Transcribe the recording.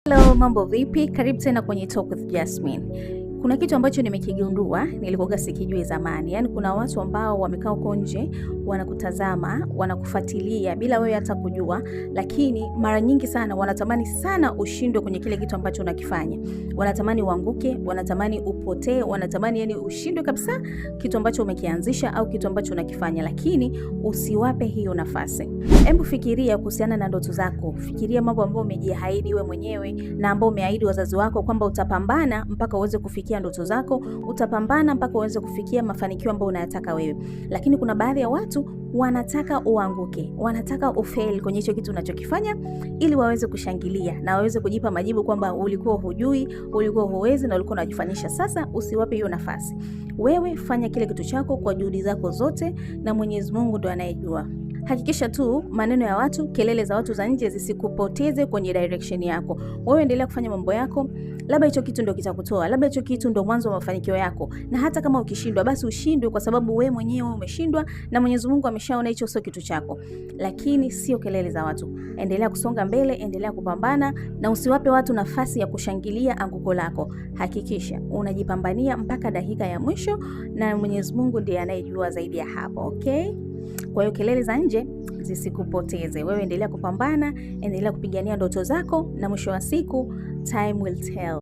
Hello, mambo vipi? Karibu tena kwenye Talk with Jasmine. Kuna kitu ambacho nimekigundua, nilikuwa sikijui zamani. Yaani kuna watu ambao wamekaa huko nje, wanakutazama, wanakufuatilia bila wewe hata kujua, lakini mara nyingi sana wanatamani sana ushindwe kwenye kile kitu ambacho unakifanya. Wanatamani uanguke, wanatamani upotee, wanatamani yani ushindwe kabisa kitu ambacho umekianzisha au kitu ambacho unakifanya, lakini usiwape hiyo nafasi. Hebu fikiria kuhusiana na ndoto zako. Fikiria mambo ambayo umejiahidi wewe mwenyewe na ambao umeahidi wazazi wako kwamba utapambana mpaka uweze kufikia ndoto zako, utapambana mpaka uweze kufikia mafanikio ambayo unayataka wewe. Lakini kuna baadhi ya watu wanataka uanguke, wanataka ufail kwenye hicho kitu unachokifanya ili waweze kushangilia na waweze kujipa majibu kwamba ulikuwa hujui, ulikuwa huwezi na ulikuwa unajifanyisha. Sasa usiwape hiyo nafasi. Wewe fanya kile kitu chako kwa juhudi zako zote na Mwenyezi Mungu ndo anayejua. Hakikisha tu maneno ya watu, kelele za watu za nje zisikupoteze kwenye direction yako. Wewe endelea kufanya mambo yako, labda hicho kitu ndio kitakutoa, labda hicho kitu ndio mwanzo wa mafanikio yako. Na hata kama ukishindwa, basi ushindwe kwa sababu wewe mwenyewe umeshindwa na Mwenyezi Mungu ameshaona hicho sio kitu chako. Lakini sio kelele za watu. Endelea kusonga mbele, endelea kupambana na usiwape watu nafasi ya kushangilia anguko lako. Hakikisha unajipambania mpaka dakika ya mwisho na Mwenyezi Mungu ndiye anayejua zaidi ya hapo, okay? Kwa hiyo kelele za nje zisikupoteze. Wewe endelea kupambana, endelea kupigania ndoto zako na mwisho wa siku time will tell.